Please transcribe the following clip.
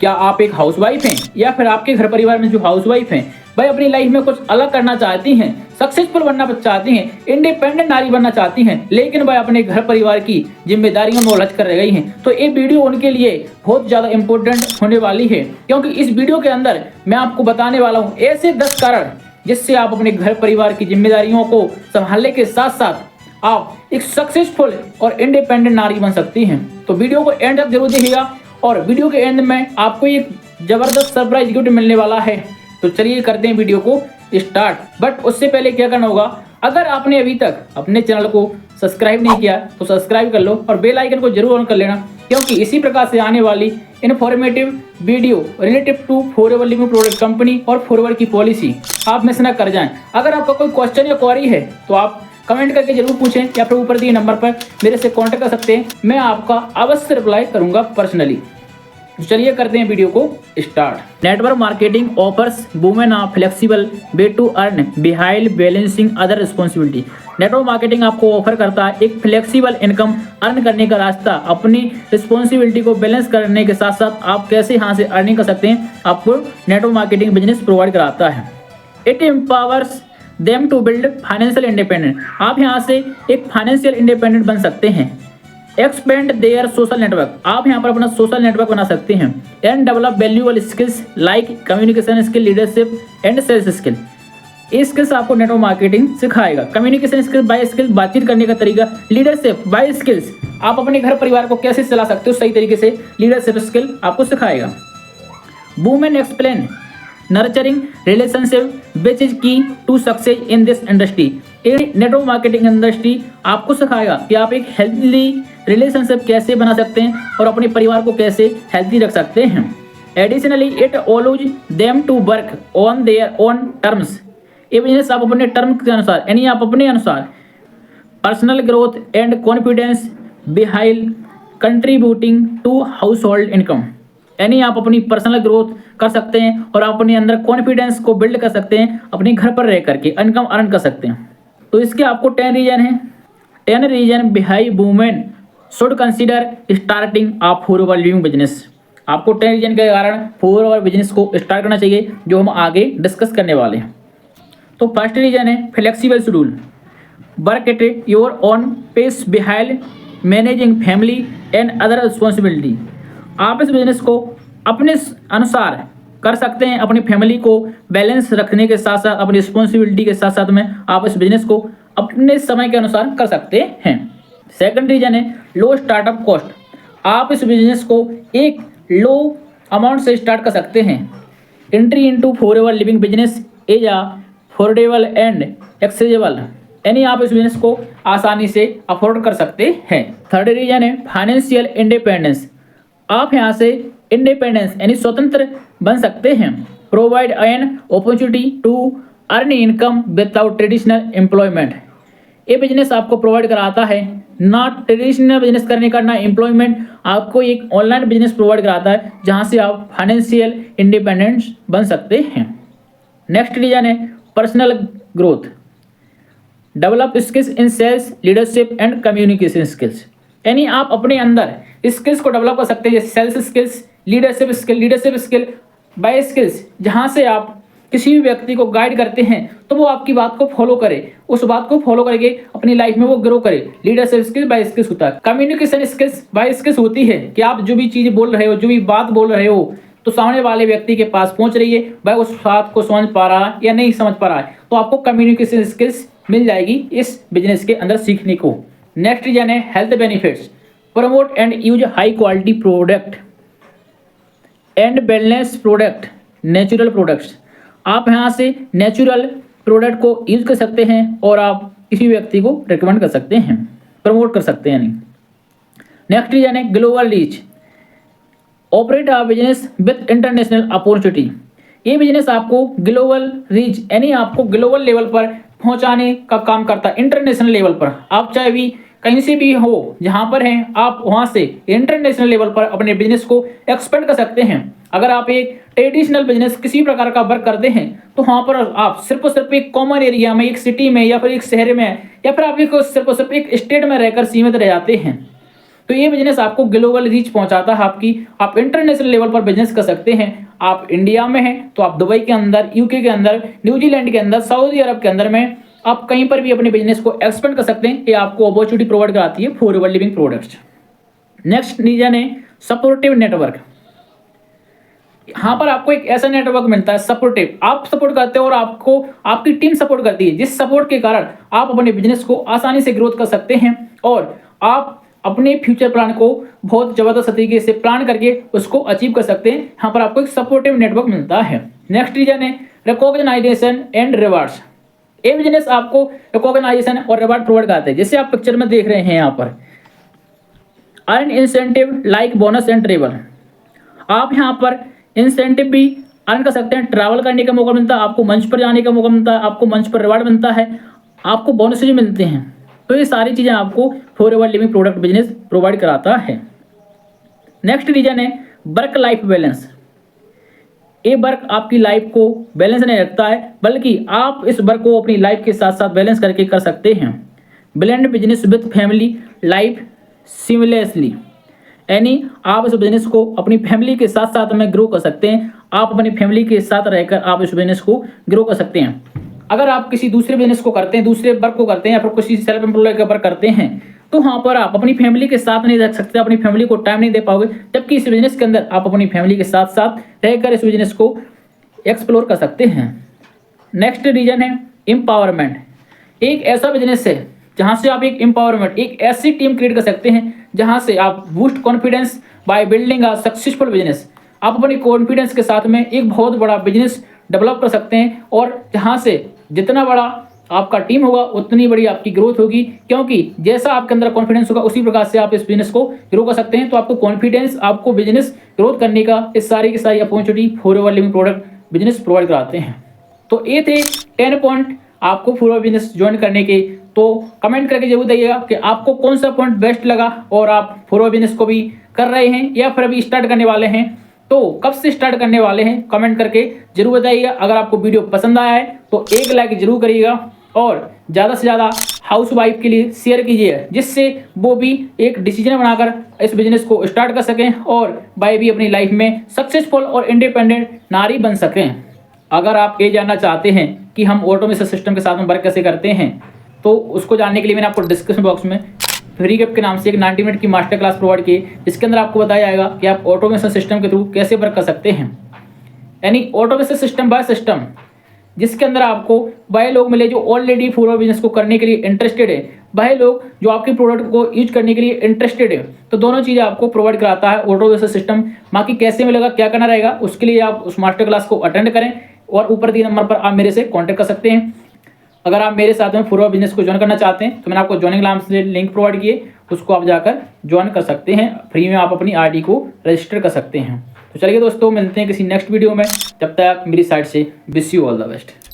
क्या आप एक हाउसवाइफ हैं या फिर आपके घर परिवार में जो हाउसवाइफ हैं भाई अपनी लाइफ में कुछ अलग करना चाहती हैं, सक्सेसफुल बनना चाहती हैं, इंडिपेंडेंट नारी बनना चाहती हैं, लेकिन भाई अपने घर परिवार की जिम्मेदारियों में उलझ कर रह गई हैं, तो ये वीडियो उनके लिए बहुत ज़्यादा इंपॉर्टेंट होने वाली है। क्योंकि इस वीडियो के अंदर मैं आपको बताने वाला हूँ ऐसे 10 कारण जिससे आप अपने घर परिवार की जिम्मेदारियों को संभालने के साथ साथ आप एक सक्सेसफुल और इंडिपेंडेंट नारी बन सकती हैं। तो वीडियो को एंड तक जरूर देखिएगा और वीडियो के एंड में आपको एक जबरदस्त सरप्राइज गिफ्ट मिलने वाला है। तो चलिए करते हैं वीडियो को स्टार्ट। बट उससे पहले क्या करना होगा, अगर आपने अभी तक अपने चैनल को सब्सक्राइब नहीं किया तो सब्सक्राइब कर लो और बेल आइकन को जरूर ऑन कर लेना, क्योंकि इसी प्रकार से आने वाली informative video relative to Forever Living product company और फॉरएवर की पॉलिसी आप मिस ना कर जाएं। अगर आपका कोई क्वेश्चन या क्वेरी है तो आप कमेंट करके जरूर पूछें या फिर ऊपर दिए नंबर पर मेरे से कांटेक्ट कर सकते हैं, मैं आपका अवश्य रिप्लाई करूंगा पर्सनली। चलिए करते हैं वीडियो को start. Network marketing offers women a flexible way to earn behind balancing other responsibility. Network marketing आपको ऑफर करता है एक फ्लेक्सिबल इनकम अर्न करने का रास्ता, अपनी रिस्पॉन्सिबिलिटी को बैलेंस करने के साथ साथ आप कैसे यहाँ से अर्निंग कर सकते हैं, आपको नेटवर्क मार्केटिंग बिजनेस प्रोवाइड कराता है। It empowers them to build financial independent. आप यहाँ से एक फाइनेंशियल इंडिपेंडेंट बन सकते हैं। एक्सपेंड देयर सोशल नेटवर्क, आप यहाँ पर अपना सोशल नेटवर्क बना सकते हैं। And develop valuable skills like communication skill, leadership and sales skill. ये स्किल्स आपको नेटवर्क मार्केटिंग सिखाएगा। कम्युनिकेशन स्किल बाय स्किल, बातचीत करने का तरीका। लीडरशिप बाय स्किल्स, आप अपने घर परिवार को कैसे चला सकते हो सही तरीके से, लीडरशिप स्किल आपको सिखाएगा। Women explain nurturing relationship which is key to success in this industry. ये नेटवर्क मार्केटिंग इंडस्ट्री आपको सिखाएगा कि आप एक हेल्थी रिलेशनशिप कैसे बना सकते हैं और अपने परिवार को कैसे हेल्थी रख सकते हैं। Additionally it allows them to work on their own terms. ये बिजनेस आप अपने टर्म के अनुसार यानी आप अपने अनुसार personal growth and confidence behind contributing to household income, यानी आप अपनी पर्सनल ग्रोथ कर सकते हैं और आप अपने अंदर कॉन्फिडेंस को बिल्ड कर सकते हैं, अपने घर पर रह करके इनकम अर्न कर सकते हैं। तो इसके आपको 10 रीजन है। 10 reason why women should consider starting of Forever Living business. आपको 10 रीजन के कारण फॉरएवर बिजनेस को स्टार्ट करना चाहिए, जो हम आगे डिस्कस करने वाले हैं। तो फर्स्ट रीजन है flexible schedule, work at your own pace behind managing family and other responsibility. आप इस बिजनेस को अपने अनुसार कर सकते हैं, अपनी फैमिली को बैलेंस रखने के साथ साथ अपनी रिस्पॉन्सिबिलिटी के साथ साथ में आप इस बिजनेस को अपने समय के अनुसार कर सकते हैं। सेकंड रीजन है लो स्टार्टअप कॉस्ट। आप इस बिजनेस को एक लो अमाउंट से स्टार्ट कर सकते हैं। Entry into forever Living business is affordable and accessible, यानी आप इस बिजनेस को आसानी से अफोर्ड कर सकते हैं। थर्ड रीजन है फाइनेंशियल इंडिपेंडेंस। आप यहाँ से इंडिपेंडेंस यानी स्वतंत्र बन सकते हैं। Provide an opportunity to earn income without traditional employment. ये बिजनेस आपको प्रोवाइड कराता है ना ट्रेडिशनल बिजनेस करने का ना एम्प्लॉयमेंट, आपको एक ऑनलाइन बिजनेस प्रोवाइड कराता है जहाँ से आप फाइनेंशियल इंडिपेंडेंस बन सकते हैं। नेक्स्ट रीजन है personal growth, develop skills in sales, leadership and communication skills. यानी आप अपने अंदर स्किल्स को डेवलप कर सकते हैं, जैसे sales skills, leadership skill by skills, जहाँ से आप किसी भी व्यक्ति को गाइड करते हैं तो वो आपकी बात को फॉलो करे, उस बात को फॉलो करके अपनी लाइफ में वो ग्रो करे। लीडरशिप स्किल बाय स्किल्स होता है। कम्युनिकेशन स्किल्स बाय स्किल्स होती है कि आप जो भी चीज़ बोल रहे हो, जो भी बात बोल रहे हो, तो सामने वाले व्यक्ति के पास पहुंच रही है, वह उस बात को समझ पा रहा है या नहीं समझ पा रहा है, तो आपको कम्युनिकेशन स्किल्स मिल जाएगी इस बिजनेस के अंदर सीखने को। नेक्स्ट रीजन है health benefits, promote and use high quality product and wellness product, natural products. आप यहाँ से नेचुरल प्रोडक्ट को यूज कर सकते हैं और आप किसी व्यक्ति को रिकमेंड कर सकते हैं, प्रमोट कर सकते हैं। नहीं नेक्स्ट रीजन है global reach, operate a business with international opportunity. ये बिजनेस आपको ग्लोबल रीच यानी आपको ग्लोबल लेवल पर पहुंचाने का काम करता है। इंटरनेशनल लेवल पर आप चाहे भी कहीं से भी हो, जहां पर हैं आप वहां से इंटरनेशनल लेवल पर अपने बिजनेस को एक्सपेंड कर सकते हैं। अगर आप एक ट्रेडिशनल बिजनेस किसी प्रकार का वर्क करते हैं तो वहाँ पर आप सिर्फ और सिर्फ एक कॉमन एरिया में, एक सिटी में या फिर एक शहर में या फिर आप एक सिर्फ और सिर्फ एक स्टेट में रहकर सीमित रह जाते हैं। तो ये बिजनेस आपको ग्लोबल रीच पहुंचाता है आपकी, आप इंटरनेशनल लेवल पर बिजनेस कर सकते हैं। आप इंडिया में हैं तो आप दुबई के अंदर, यूके के अंदर, न्यूजीलैंड के अंदर, सऊदी अरब के अंदर में आप कहीं पर भी अपने बिजनेस को एक्सपेंड कर सकते हैं। ये आपको अपॉर्चुनिटी प्रोवाइड कराती है Forever Living Products. Next reason है सपोर्टिव नेटवर्क। यहाँ पर आपको एक ऐसा नेटवर्क मिलता है सपोर्टिव, आप सपोर्ट करते हो और आपको आपकी टीम सपोर्ट करती है, जिस सपोर्ट के कारण आप अपने बिजनेस को आसानी से ग्रोथ कर सकते हैं और आप अपने फ्यूचर प्लान को बहुत जबरदस्त तरीके से प्लान करके उसको अचीव कर सकते हैं। यहाँ पर आपको एक सपोर्टिव नेटवर्क मिलता है। नेक्स्ट रीजन है रिकॉग्नाइजेशन एंड रिवार्ड्स। ये बिजनेस आपको रिकॉग्नाइजेशन और रिवार्ड प्रोवाइड करते हैं, जैसे आप पिक्चर में देख रहे हैं यहाँ पर earn incentive like bonus and travel. आप यहाँ पर इंसेंटिव भी अर्न कर सकते हैं, ट्रैवल करने का मौका मिलता है, आपको मंच पर जाने का मौका मिलता है, आपको मंच पर रिवार्ड मिलता है, आपको बोनस भी मिलते हैं। तो ये सारी चीज़ें आपको forever Living product business provide कराता है। नेक्स्ट रीजन है वर्क लाइफ बैलेंस। ये वर्क आपकी लाइफ को बैलेंस नहीं रखता है, बल्कि आप इस वर्क को अपनी लाइफ के साथ साथ बैलेंस करके कर सकते हैं। Blend business with family life seamlessly, यानी आप इस बिजनेस को अपनी फैमिली के साथ साथ में ग्रो कर सकते हैं। आप अपनी फैमिली के साथ रहकर आप इस बिजनेस को ग्रो कर सकते हैं। अगर आप किसी दूसरे बिजनेस को करते हैं, दूसरे वर्क को करते हैं या फिर किसी सेल्फ एम्प्लॉय के ऊपर करते हैं, तो वहाँ पर आप अपनी फैमिली के साथ नहीं रह सकते, अपनी फैमिली को टाइम नहीं दे पाओगे। जबकि इस बिजनेस के अंदर आप अपनी फैमिली के साथ साथ रहकर इस बिजनेस को एक्सप्लोर कर सकते हैं। नेक्स्ट रीजन है एम्पावरमेंट। एक ऐसा बिजनेस है जहाँ से आप एक एम्पावरमेंट, एक ऐसी टीम क्रिएट कर सकते हैं जहाँ से आप boost confidence by building a successful business. आप अपने कॉन्फिडेंस के साथ में एक बहुत बड़ा बिजनेस डेवलप कर सकते हैं और जहाँ से जितना बड़ा आपका टीम होगा उतनी बड़ी आपकी ग्रोथ होगी, क्योंकि जैसा आपके अंदर कॉन्फिडेंस होगा उसी प्रकार से आप इस बिजनेस को ग्रो कर सकते हैं। तो आपको कॉन्फिडेंस, आपको बिजनेस ग्रोथ करने का इस सारी की सारी opportunity forever Living product business provide कराते हैं। तो ये थे 10 पॉइंट आपको फॉरएवर बिजनेस ज्वाइन करने के। तो कमेंट करके जरूर बताइएगा कि आपको कौन सा पॉइंट बेस्ट लगा और आप फॉरएवर बिजनेस को भी कर रहे हैं या फिर अभी स्टार्ट करने वाले हैं, तो कब से स्टार्ट करने वाले हैं कमेंट करके जरूर बताइएगा। अगर आपको वीडियो पसंद आया है तो एक लाइक जरूर करिएगा और ज़्यादा से ज़्यादा हाउस वाइफ के लिए शेयर कीजिए, जिससे वो भी एक डिसीजन बनाकर इस बिजनेस को स्टार्ट कर सकें और भाई भी अपनी लाइफ में सक्सेसफुल और इंडिपेंडेंट नारी बन सकें। अगर आप ये जानना चाहते हैं कि हम ऑटोमेशन सिस्टम के साथ में वर्क कैसे करते हैं, तो उसको जानने के लिए मैंने आपको डिस्क्रिप्शन बॉक्स में फ्री कैप के नाम से एक 90 मिनट की मास्टर क्लास प्रोवाइड की, जिसके अंदर आपको बताया जाएगा कि आप ऑटोमेशन सिस्टम के थ्रू कैसे वर्क कर सकते हैं। यानी ऑटोमेशन सिस्टम बाय सिस्टम, जिसके अंदर आपको वह लोग मिले जो ऑलरेडी फॉरएवर बिजनेस को करने के लिए इंटरेस्टेड है, वह लोग जो आपके प्रोडक्ट को यूज करने के लिए इंटरेस्टेड है। तो दोनों चीज़ें आपको प्रोवाइड कराता है ऑटोमेशन सिस्टम। बाकी कैसे मिलेगा, क्या करना रहेगा, उसके लिए आप उस मास्टर क्लास को अटेंड करें और ऊपर दिए नंबर पर आप मेरे से कॉन्टैक्ट कर सकते हैं। अगर आप मेरे साथ में फॉरएवर बिजनेस को ज्वाइन करना चाहते हैं तो मैंने आपको ज्वाइनिंग नाम से लिंक प्रोवाइड किए, उसको आप जाकर ज्वाइन कर सकते हैं। फ्री में आप अपनी आईडी को रजिस्टर कर सकते हैं। तो चलिए दोस्तों, मिलते हैं किसी नेक्स्ट वीडियो में। जब तक मेरी साइड से wish you all the best.